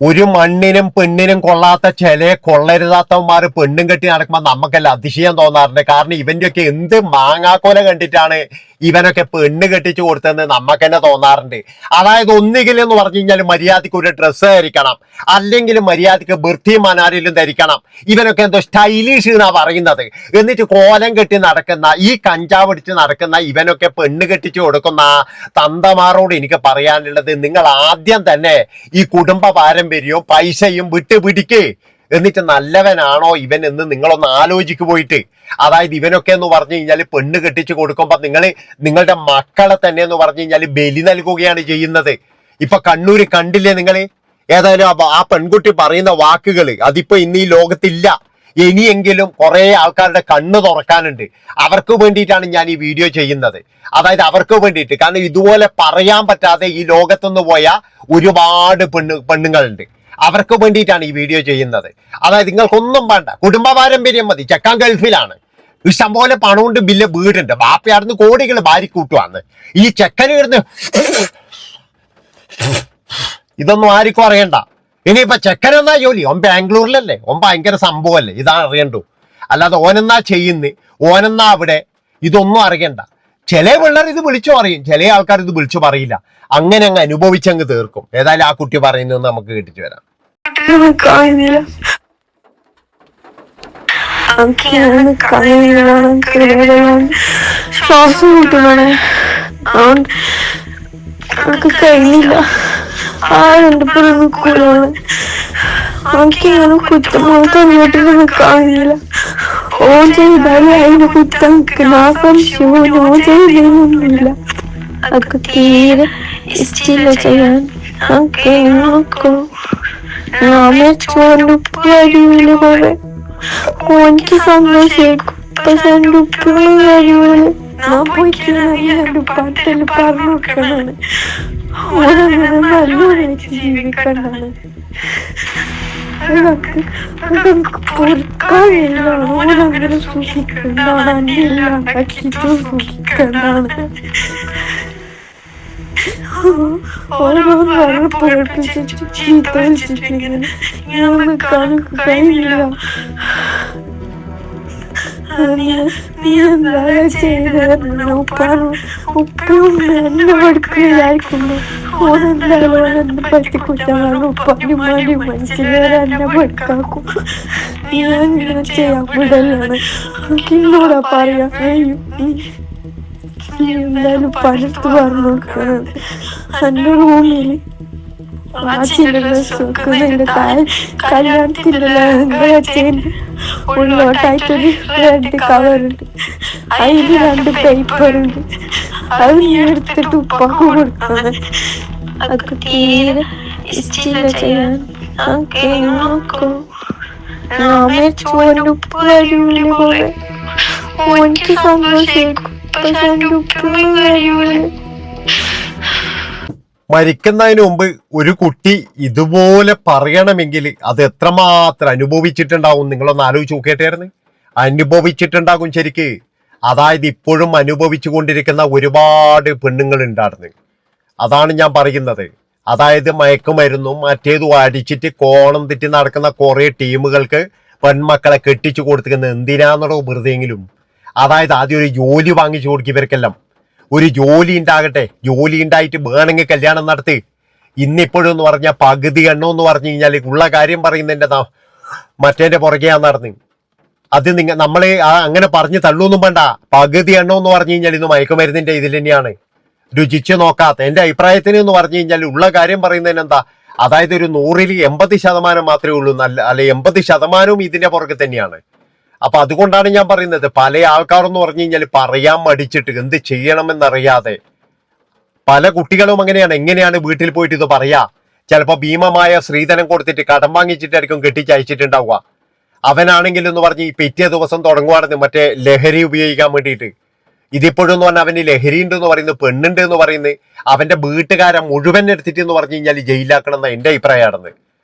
ഒരു മണ്ണിനും പെണ്ണിനും കൊള്ളാത്ത ചില കൊള്ളരുതാത്തവന്മാർ പെണ്ണും കെട്ടി നടക്കുമ്പോൾ നമുക്കല്ല അതിശയം തോന്നാറുണ്ട്. കാരണം ഇവന്റെയൊക്കെ എന്ത് മാങ്ങാക്കോല കണ്ടിട്ടാണ് ഇവനൊക്കെ പെണ്ണ് കെട്ടിച്ചു കൊടുത്തതെന്ന് നമുക്ക് തന്നെ തോന്നാറുണ്ട്. അതായത് ഒന്നുകിൽ എന്ന് പറഞ്ഞു കഴിഞ്ഞാൽ മര്യാദയ്ക്ക് ഒരു ഡ്രസ്സ് ധരിക്കണം, അല്ലെങ്കിൽ മര്യാദയ്ക്ക് ബൃത്തിയും മനാരിലും ധരിക്കണം. ഇവനൊക്കെ എന്തോ സ്റ്റൈലിഷ് എന്നാ പറയുന്നത്. എന്നിട്ട് കോലം കെട്ടി നടക്കുന്ന ഈ കഞ്ചാവ് അടിച്ച് നടക്കുന്ന ഇവനൊക്കെ പെണ്ണ് കെട്ടിച്ചു കൊടുക്കുന്ന തന്തമാരോട് എനിക്ക് പറയാനുള്ളത്, നിങ്ങൾ ആദ്യം തന്നെ ഈ കുടുംബ പാരമ്പര്യവും പൈസയും വിട്ടുപിടിക്ക്. എന്നിട്ട് നല്ലവനാണോ ഇവൻ എന്ന് നിങ്ങളൊന്ന് ആലോചിക്ക് പോയിട്ട്. അതായത് ഇവനൊക്കെ എന്ന് പറഞ്ഞു കഴിഞ്ഞാൽ പെണ്ണ് കെട്ടിച്ചു കൊടുക്കുമ്പോ നിങ്ങളുടെ മക്കളെ തന്നെ എന്ന് പറഞ്ഞു കഴിഞ്ഞാൽ ബലി നൽകുകയാണ് ചെയ്യുന്നത്. ഇപ്പൊ കണ്ണൂര് കണ്ടില്ലേ നിങ്ങൾ? ഏതായാലും ആ പെൺകുട്ടി പറയുന്ന വാക്കുകൾ അതിപ്പോ ഇന്ന് ഈ ലോകത്തില്ല. ഇനിയെങ്കിലും കുറെ ആൾക്കാരുടെ കണ്ണ് തുറക്കാനുണ്ട്. അവർക്ക് വേണ്ടിയിട്ടാണ് ഞാൻ ഈ വീഡിയോ ചെയ്യുന്നത്. അതായത് അവർക്ക് വേണ്ടിയിട്ട്. കാരണം ഇതുപോലെ പറയാൻ പറ്റാതെ ഈ ലോകത്തുനിന്ന് പോയ ഒരുപാട് പെണ്ണുങ്ങളുണ്ട്. അവർക്ക് വേണ്ടിയിട്ടാണ് ഈ വീഡിയോ ചെയ്യുന്നത്. അതായത് നിങ്ങൾക്കൊന്നും വേണ്ട, കുടുംബ പാരമ്പര്യം മതി. ചെക്കൻ ഗൾഫിലാണ്, ഇഷ്ടം പോലെ പണമുണ്ട്, വീടുണ്ട്, ബാപ്പയാർന്ന് കോടികൾ ഭാര്യക്കൂട്ടുവാന്ന്. ഈ ചെക്കന് ഇരുന്ന് ഇതൊന്നും ആർക്കും അറിയണ്ട. ഇനിയിപ്പൊ ചെക്കനെന്നാ ജോലി, ഓൻ ബാംഗ്ലൂരിലല്ലേ, ഓൻ ഭയങ്കര സംഭവമല്ലേ, ഇതാണ് അറിയണ്ടു. അല്ലാതെ ഓനെന്നാ ചെയ്യുന്നു, ഓനെന്നാ അവിടെ, ഇതൊന്നും അറിയണ്ട. ചില പിള്ളേർ ഇത് വിളിച്ചു പറയും, ചില ആൾക്കാർ ഇത് വിളിച്ചു പറയില്ല. അങ്ങനെ അങ്ങ് അനുഭവിച്ചങ്ങ് തീർക്കും. ഏതായാലും ആ കുട്ടി പറയുന്നത് നമുക്ക് കേട്ടിട്ട് വരാം. ശ്വാസം കിട്ടണേ, കഴിഞ്ഞില്ല. ആരെന്തപ്പോഴും നിൽക്കൂലാണ്. എനിക്കിങ്ങനെ കുറ്റമാക്കാൻ വീട്ടിൽ നിൽക്കാനില്ല. ഓൻ ചെയ്താലും അതിന് കുറ്റം നിൽക്കുന്ന ആ സംശയവും ഓൻ ചെയ്തൊന്നുമില്ല. അതൊക്കെ തീരെ ഇഷ്ടമില്ല ചെയ്യാൻ. നോക്കൂ, ഞാൻ വെച്ചോണ്ട് ഉപ്പ് കഴിയൂല പോലെ ഓനിക്ക് സന്തോഷേക്കും. പക്ഷെ എൻ്റെ ഉപ്പുകളും കഴിയൂല. ഞാൻ പോയിട്ട് എൻ്റെ പാട്ടിൽ പറഞ്ഞു കൊടുക്കണാണ്. ഓനങ്ങനെ നല്ലോണായിട്ട് ജീവിക്കണ്ടാണ്. അതൊക്കെ പൊറുക്കാനില്ല. ഓനങ്ങനെ സൂക്ഷിക്കണ്ടാണ്, അന്നെ എല്ലാം ആക്കിയിട്ട് സൂക്ഷിക്കണ്ടാണ്. ഓരോന്ന് പൊറപ്പിച്ചിട്ട് ചീത്ത വിളിച്ചിട്ടിങ്ങനെ ഞാൻ നിൽക്കാനും കഴിയില്ല. നീ എന്താ ചെയ്തതെന്ന് ഉപ്പയും എന്നെ പഠിക്കുകയായിരിക്കുന്നു. ഓനെന്തായാലും എന്നെ പറ്റി കുറ്റമാണ്. ഉപ്പാനും മാനും മനസ്സിലേറെ എന്നെ പഠിക്കാക്കും. ഞാൻ ഇങ്ങനെ ചെയ്യാൻ വിടലാണ്. എനിക്ക് എന്നോടാ പറയാൻ കഴിയും. നീ എന്തായാലും പലത്ത് പറഞ്ഞു കൊടുക്കണം. എൻ്റെ റൂമിൽ അച്ഛൻ്റെ ഡ്രസ് വെക്കുന്നതിൻ്റെ താഴെ കല്യാണത്തിൻ്റെ അച്ഛൻ്റെ ഉള്ളോട്ടായിട്ടൊരു റെഡ് കവറുണ്ട്. അതിൽ 2 പേപ്പറുണ്ട്. അത് നീ എടുത്തിട്ട് ഉപ്പാക്ക് കൊടുക്കണം. അതൊക്കെ തീരെ ഇഷ്ടമില്ല ചെയ്യാൻ. നോക്കൂ, ചോൻ്റെ ഉപ്പ് കഴിയൂല പോലെ ഓനിക്ക് സന്തോഷേക്കും. പക്ഷെ എൻ്റെ ഉപ്പുകളും കഴിയൂല. മരിക്കുന്നതിന് മുമ്പ് ഒരു കുട്ടി ഇതുപോലെ പറയണമെങ്കിൽ അത് എത്രമാത്രം അനുഭവിച്ചിട്ടുണ്ടാവും നിങ്ങളൊന്ന് ആലോചിച്ച് നോക്കിയിട്ടായിരുന്നു. അനുഭവിച്ചിട്ടുണ്ടാകും ശരിക്ക്. അതായത് ഇപ്പോഴും അനുഭവിച്ചു കൊണ്ടിരിക്കുന്ന ഒരുപാട് പെണ്ണുങ്ങൾ ഉണ്ടായിരുന്നു. അതാണ് ഞാൻ പറയുന്നത്. അതായത് മയക്കുമരുന്നും മറ്റേതും അടിച്ചിട്ട് കോണം തെറ്റി നടക്കുന്ന കുറെ ടീമുകൾക്ക് പെൺമക്കളെ കെട്ടിച്ചു കൊടുത്തിരിക്കുന്നത് എന്തിനാന്നോ വെറുതെയെങ്കിലും. അതായത് ആദ്യം ഒരു ജോലി വാങ്ങിച്ചു കൊടുക്കും ഇവർക്കെല്ലാം. ഒരു ജോലി ഉണ്ടാകട്ടെ, ജോലി ഉണ്ടായിട്ട് വേണമെങ്കിൽ കല്യാണം നടത്തി. ഇന്നിപ്പോഴും എന്ന് പറഞ്ഞാൽ പകുതി എണ്ണം എന്ന് പറഞ്ഞു കഴിഞ്ഞാൽ ഉള്ള കാര്യം പറയുന്നതിൻ്റെ മറ്റേന്റെ പുറകെയാന്ന് നടന്ന്. അത് നമ്മളെ അങ്ങനെ പറഞ്ഞ് തള്ളൊന്നും വേണ്ട. പകുതി എണ്ണം എന്ന് പറഞ്ഞു കഴിഞ്ഞാൽ ഇന്ന് മയക്കുമരുന്നിന്റെ ഇതിൽ തന്നെയാണ്. രുചിച്ച് നോക്കാത്ത എൻ്റെ അഭിപ്രായത്തിന് എന്ന് പറഞ്ഞു കഴിഞ്ഞാൽ ഉള്ള കാര്യം പറയുന്നതിന് എന്താ, അതായത് ഒരു 100ൽ 80% മാത്രമേ ഉള്ളൂ അല്ലെ 80% ഇതിന്റെ പുറകെ തന്നെയാണ്. അപ്പൊ അതുകൊണ്ടാണ് ഞാൻ പറയുന്നത്, പല ആൾക്കാരെന്ന് പറഞ്ഞു കഴിഞ്ഞാൽ പറയാൻ മടിച്ചിട്ട് എന്ത് ചെയ്യണമെന്നറിയാതെ പല കുട്ടികളും അങ്ങനെയാണ്. എങ്ങനെയാണ് വീട്ടിൽ പോയിട്ട് ഇത് പറയാ? ചിലപ്പോ ഭീമമായ സ്ത്രീധനം കൊടുത്തിട്ട് കടം വാങ്ങിച്ചിട്ടായിരിക്കും കെട്ടിച്ചയച്ചിട്ടുണ്ടാവുക. അവനാണെങ്കിൽ എന്ന് പറഞ്ഞ് ഈ പിറ്റേ ദിവസം തുടങ്ങുവാണെന്ന് മറ്റേ ലഹരി ഉപയോഗിക്കാൻ വേണ്ടിയിട്ട്. ഇതിപ്പോഴും എന്ന് പറഞ്ഞാൽ അവന് ലഹരി ഉണ്ട് എന്ന് പറയുന്നത്, പെണ്ണുണ്ട് എന്ന് പറയുന്നത്, അവന്റെ വീട്ടുകാരെ മുഴുവൻ എടുത്തിട്ട് എന്ന് പറഞ്ഞു കഴിഞ്ഞാൽ ജയിലാക്കണം എന്ന എന്റെ അഭിപ്രായമാണെന്ന്.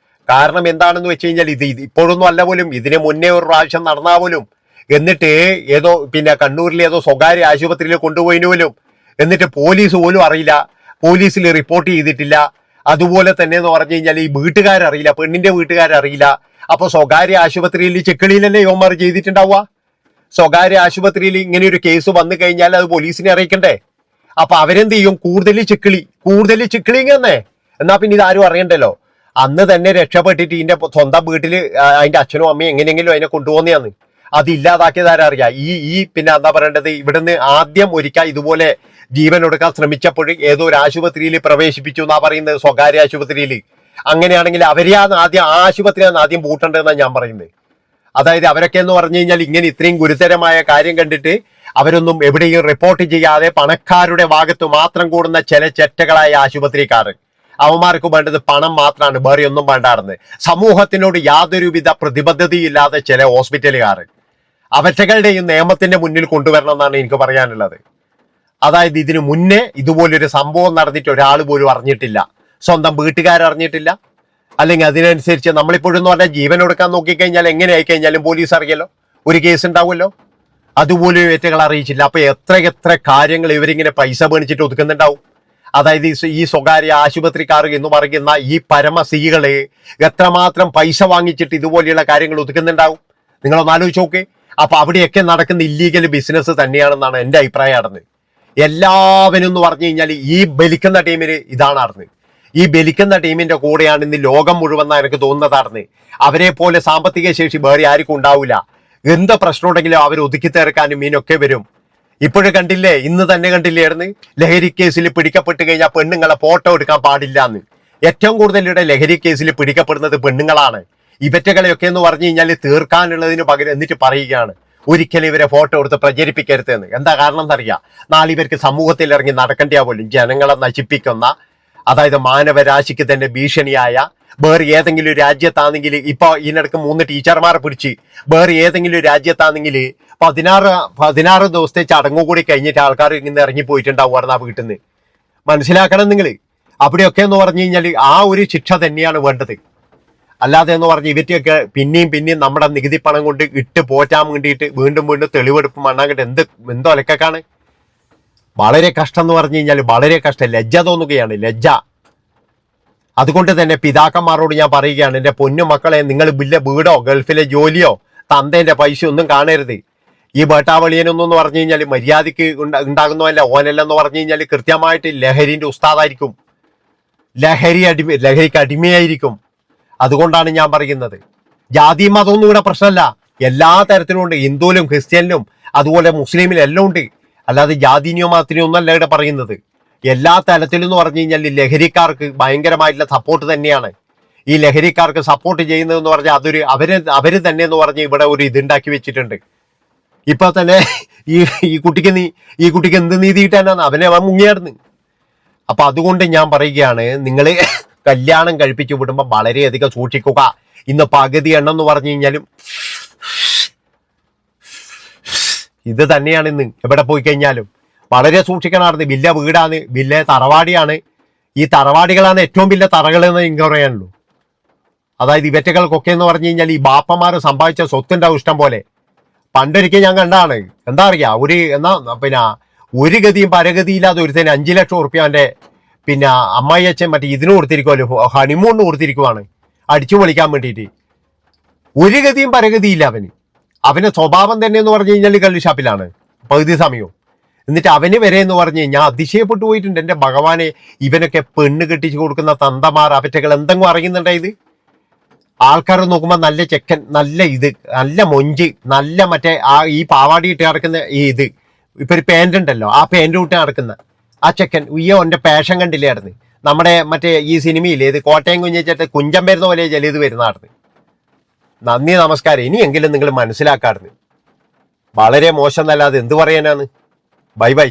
കാരണം എന്താണെന്ന് വെച്ച് കഴിഞ്ഞാൽ ഇത് ഇപ്പോഴൊന്നും അല്ല പോലും, ഇതിന് മുന്നേ ഒരു പ്രാവശ്യം നടന്നാൽ പോലും. എന്നിട്ട് ഏതോ കണ്ണൂരിലെ ഏതോ സ്വകാര്യ ആശുപത്രിയിൽ കൊണ്ടുപോയിന് പോലും. എന്നിട്ട് പോലീസ് പോലും അറിയില്ല, പോലീസിൽ റിപ്പോർട്ട് ചെയ്തിട്ടില്ല. അതുപോലെ തന്നെ എന്ന് പറഞ്ഞു കഴിഞ്ഞാൽ ഈ വീട്ടുകാരറിയില്ല, പെണ്ണിന്റെ വീട്ടുകാരറിയില്ല. അപ്പൊ സ്വകാര്യ ആശുപത്രിയിൽ ചെക്കിളിയിലല്ലേ യോമാർ ചെയ്തിട്ടുണ്ടാവുക. സ്വകാര്യ ആശുപത്രിയിൽ ഇങ്ങനെ ഒരു കേസ് വന്നു കഴിഞ്ഞാൽ അത് പോലീസിനെ അറിയിക്കണ്ടേ? അപ്പൊ അവരെന്ത് ചെയ്യും? കൂടുതൽ ചിക്കിളി ഇങ്ങനെ. എന്നാ പിന്നെ ഇതാരും അറിയണ്ടല്ലോ. അന്ന് തന്നെ രക്ഷപ്പെട്ടിട്ട് ഇതിന്റെ സ്വന്തം വീട്ടില് അതിന്റെ അച്ഛനും അമ്മയും എങ്ങനെയെങ്കിലും അതിനെ കൊണ്ടുപോകുന്നതാന്ന്. അതില്ലാതാക്കിയതാരറിയാം. പിന്നെ എന്താ പറയേണ്ടത്, ഇവിടുന്ന് ആദ്യം ഒരിക്കൽ ഇതുപോലെ ജീവൻ ഒടുക്കാൻ ശ്രമിച്ചപ്പോൾ ഏതോ ഒരു ആശുപത്രിയിൽ പ്രവേശിപ്പിച്ചു എന്നാ പറയുന്നത്, സ്വകാര്യ ആശുപത്രിയിൽ. അങ്ങനെയാണെങ്കിൽ അവരെയാണ് ആദ്യം ആ ആശുപത്രിയാണ് ആദ്യം പൂട്ടേണ്ടതെന്നാണ് ഞാൻ പറയുന്നത്. അതായത് അവരൊക്കെ എന്ന് പറഞ്ഞു കഴിഞ്ഞാൽ ഇങ്ങനെ ഇത്രയും ഗുരുതരമായ കാര്യം കണ്ടിട്ട് അവരൊന്നും എവിടെയും റിപ്പോർട്ട് ചെയ്യാതെ പണക്കാരുടെ ഭാഗത്ത് മാത്രം കൂടുന്ന ചില ചെറ്റകളായ ആശുപത്രിക്കാർ, അവന്മാർക്ക് വേണ്ടത് പണം മാത്രമാണ്, വേറെ ഒന്നും വേണ്ടായിരുന്നു. സമൂഹത്തിനോട് യാതൊരുവിധ പ്രതിബദ്ധതയില്ലാതെ ചില ഹോസ്പിറ്റലുകാർ, അവറ്റകളുടെയും നിയമത്തിന്റെ മുന്നിൽ കൊണ്ടുവരണം എന്നാണ് എനിക്ക് പറയാനുള്ളത്. അതായത് ഇതിനു മുന്നേ ഇതുപോലൊരു സംഭവം നടന്നിട്ട് ഒരാൾ പോലും അറിഞ്ഞിട്ടില്ല, സ്വന്തം വീട്ടുകാരറിഞ്ഞിട്ടില്ല. അല്ലെങ്കിൽ അതിനനുസരിച്ച് നമ്മളിപ്പോഴും എന്ന് പറഞ്ഞാൽ ജീവൻ കൊടുക്കാൻ നോക്കിക്കഴിഞ്ഞാൽ എങ്ങനെ ആയിക്കഴിഞ്ഞാലും പോലീസ് അറിയല്ലോ, ഒരു കേസ് ഉണ്ടാവുമല്ലോ. അതുപോലും ഇവറ്റകൾ അറിയിച്ചില്ല. അപ്പൊ എത്ര കാര്യങ്ങൾ ഇവരിങ്ങനെ പൈസ മേടിച്ചിട്ട് ഒതുക്കുന്നുണ്ടാവും. അതായത് ഈ സ്വകാര്യ ആശുപത്രിക്കാർ എന്ന് പറയുന്ന ഈ പരമസികള് എത്രമാത്രം പൈസ വാങ്ങിച്ചിട്ട് ഇതുപോലെയുള്ള കാര്യങ്ങൾ ഒതുക്കുന്നുണ്ടാവും. നിങ്ങളൊന്ന് ആലോചിച്ച് നോക്ക്. അപ്പൊ അവിടെയൊക്കെ നടക്കുന്ന ഇല്ലീഗൽ ബിസിനസ് തന്നെയാണെന്നാണ് എൻ്റെ അഭിപ്രായം നടന്നത്. എല്ലാവരും എന്ന് പറഞ്ഞു കഴിഞ്ഞാൽ ഈ ബലിക്കുന്ന ടീമിന് ഇതാണ് നടന്നത്. ഈ ബലിക്കുന്ന ടീമിന്റെ കൂടെയാണ് ഇന്ന് ലോകം മുഴുവൻ എനിക്ക് തോന്നുന്നതാണ്. അവരെ പോലെ സാമ്പത്തിക ശേഷി വേറെ ആർക്കും ഉണ്ടാവില്ല. എന്ത് പ്രശ്നം ഉണ്ടെങ്കിലും അവർ ഒതുക്കി തീർക്കാനും മീനൊക്കെ വരും. ഇപ്പോഴും കണ്ടില്ലേ, ഇന്ന് തന്നെ കണ്ടില്ലായിരുന്നു ലഹരി കേസിൽ പിടിക്കപ്പെട്ട് കഴിഞ്ഞാൽ പെണ്ണുങ്ങളെ ഫോട്ടോ എടുക്കാൻ പാടില്ല എന്ന്. ഏറ്റവും കൂടുതൽ ഇവിടെ ലഹരി കേസിൽ പിടിക്കപ്പെടുന്നത് പെണ്ണുങ്ങളാണ്. ഇവറ്റകളെയൊക്കെ എന്ന് പറഞ്ഞു കഴിഞ്ഞാൽ തീർക്കാനുള്ളതിന് പകരം എന്നിട്ട് പറയുകയാണ് ഒരിക്കലും ഇവരെ ഫോട്ടോ എടുത്ത് പ്രചരിപ്പിക്കരുതെന്ന്. എന്താ കാരണം എന്നറിയാം? നാളെ ഇവർക്ക് സമൂഹത്തിൽ ഇറങ്ങി നടക്കേണ്ട പോലും ജനങ്ങളെ നശിപ്പിക്കുന്ന, അതായത് മാനവരാശിക്ക് തന്നെ ഭീഷണിയായ വേറെ ഏതെങ്കിലും രാജ്യത്താണെങ്കിൽ, ഇപ്പൊ ഇതിനിടക്ക് 3 ടീച്ചർമാരെ പിടിച്ച് വേറെ ഏതെങ്കിലും രാജ്യത്താണെങ്കിൽ 16 ദിവസത്തെ ചടങ്ങു കൂടി കഴിഞ്ഞിട്ട് ആൾക്കാർ ഇങ്ങനെ ഇറങ്ങിപ്പോയിട്ടുണ്ടാവുമായിരുന്നു ആ വീട്ടിൽ നിന്ന്. മനസ്സിലാക്കണം നിങ്ങൾ. അവിടെയൊക്കെ എന്ന് പറഞ്ഞു കഴിഞ്ഞാൽ ആ ഒരു ശിക്ഷ തന്നെയാണ് വേണ്ടത്. അല്ലാതെ എന്ന് പറഞ്ഞ് ഇവറ്റൊക്കെ പിന്നെയും നമ്മുടെ നികുതി പണം കൊണ്ട് ഇട്ട് പോറ്റാൻ വേണ്ടിയിട്ട് വീണ്ടും തെളിവെടുപ്പ് മണ്ണാങ്കട്ട് എന്തോ ഒലക്കാണ്. വളരെ കഷ്ടം എന്ന് പറഞ്ഞു കഴിഞ്ഞാൽ വളരെ കഷ്ടം, ലജ്ജ തോന്നുകയാണ്, ലജ്ജ. അതുകൊണ്ട് തന്നെ പിതാക്കന്മാരോട് ഞാൻ പറയുകയാണ്, എൻ്റെ പൊന്നു മക്കളെ, നിങ്ങൾ വീടോ ഗൾഫിലെ ജോലിയോ തന്തേന്റെ പൈസ ഒന്നും കാണരുത്. ഈ ബേട്ടാവളിയനൊന്നും പറഞ്ഞു കഴിഞ്ഞാൽ മര്യാദയ്ക്ക് ഉണ്ടാകുന്നതല്ല. ഓനല്ലെന്ന് പറഞ്ഞു കഴിഞ്ഞാൽ കൃത്യമായിട്ട് ലഹരിന്റെ ഉസ്താദായിരിക്കും, ലഹരിക്ക് അടിമയായിരിക്കും. അതുകൊണ്ടാണ് ഞാൻ പറയുന്നത്, ജാതി മതമൊന്നും ഇവിടെ പ്രശ്നമല്ല. എല്ലാ തരത്തിലും ഉണ്ട്, ഹിന്ദുവിലും ക്രിസ്ത്യനിലും അതുപോലെ മുസ്ലിമിലും എല്ലാം ഉണ്ട്. അല്ലാതെ ജാതിനിയോ മതത്തിനോ ഒന്നല്ല ഇവിടെ പറയുന്നത്. എല്ലാ തലത്തിലും എന്ന് പറഞ്ഞു കഴിഞ്ഞാൽ ലഹരിക്കാർക്ക് ഭയങ്കരമായിട്ടുള്ള സപ്പോർട്ട് തന്നെയാണ്. ഈ ലഹരിക്കാർക്ക് സപ്പോർട്ട് ചെയ്യുന്നതെന്ന് പറഞ്ഞാൽ അതൊരു അവര് തന്നെ എന്ന് പറഞ്ഞ് ഇവിടെ ഒരു ഇതുണ്ടാക്കി വെച്ചിട്ടുണ്ട്. ഇപ്പൊ തന്നെ ഈ കുട്ടിക്ക് എന്ത് നീതി കിട്ടാനാണ്? അവൻ മുങ്ങിയായിരുന്നു. അപ്പൊ അതുകൊണ്ട് ഞാൻ പറയുകയാണ്, നിങ്ങൾ കല്യാണം കഴിപ്പിച്ചു വിടുമ്പോൾ വളരെയധികം സൂക്ഷിക്കുക. ഇന്ന് പകുതി എണ്ണം എന്ന് പറഞ്ഞു കഴിഞ്ഞാലും ഇത് തന്നെയാണ്. ഇന്ന് എവിടെ പോയി കഴിഞ്ഞാലും വളരെ സൂക്ഷിക്കണമായിരുന്നു. വില്ല വീടാണ്, വില്ല തറവാടിയാണ്. ഈ തറവാടികളാണ് ഏറ്റവും വലിയ തറകളെന്ന് എനിക്ക് പറയാനുള്ളൂ. അതായത് ഇവറ്റകൾക്കൊക്കെ എന്ന് പറഞ്ഞു കഴിഞ്ഞാൽ ഈ ബാപ്പന്മാർ സമ്പാദിച്ച സ്വത്തുണ്ടാവും ഇഷ്ടം പോലെ. പണ്ടൊരിക്കൽ ഞാൻ കണ്ടാണ്, എന്താ അറിയാ, ഒരു ഗതിയും പരഗതിയില്ലാതെ ഒരുത്തന്നെ 5 ലക്ഷം ഉറുപ്പ്യാന്റെ അമ്മായി അച്ഛൻ ഇതിന് കൊടുത്തിരിക്കുമല്ലോ, ഹണിമൂണിന് കൊടുത്തിരിക്കുവാണ് അടിച്ചു പൊളിക്കാൻ വേണ്ടിയിട്ട്. ഒരു ഗതിയും പരഗതിയില്ല അവന് സ്വഭാവം തന്നെ എന്ന് പറഞ്ഞു കഴിഞ്ഞാൽ കള്ളി ഷാപ്പിലാണ് പകുതി സമയവും. എന്നിട്ട് അവന് വരെ എന്ന് പറഞ്ഞ് ഞാൻ അതിശയപ്പെട്ടു പോയിട്ടുണ്ട്. എൻ്റെ ഭഗവാനെ, ഇവനൊക്കെ പെണ്ണ് കെട്ടിച്ചു കൊടുക്കുന്ന തന്തമാർ അവറ്റകൾ എന്തെങ്കിലും അറിയുന്നുണ്ടായത്? ആൾക്കാർ നോക്കുമ്പോൾ നല്ല ചെക്കൻ, നല്ല മൊഞ്ച്, നല്ല ഈ പാവാടി ഇട്ട് നടക്കുന്ന ഇപ്പൊ ഒരു പാൻറ് ഉണ്ടല്ലോ, ആ പാൻറ് ഇട്ട് നടക്കുന്ന ആ ചെക്കൻ എൻ്റെ പാഷൻ കണ്ടില്ലായിരുന്നു. നമ്മുടെ ഈ സിനിമയിൽ കോട്ടയം കുഞ്ഞിച്ചിട്ട് കുഞ്ചം വരുന്ന പോലെ ജലീത് വരുന്നതായിരുന്നു. നന്ദി നമസ്കാരം. ഇനിയെങ്കിലും നിങ്ങൾ മനസ്സിലാക്കാറുണ്ട്. വളരെ മോശം എന്നല്ലാതെ എന്ത് പറയാനാണ്. Bye bye.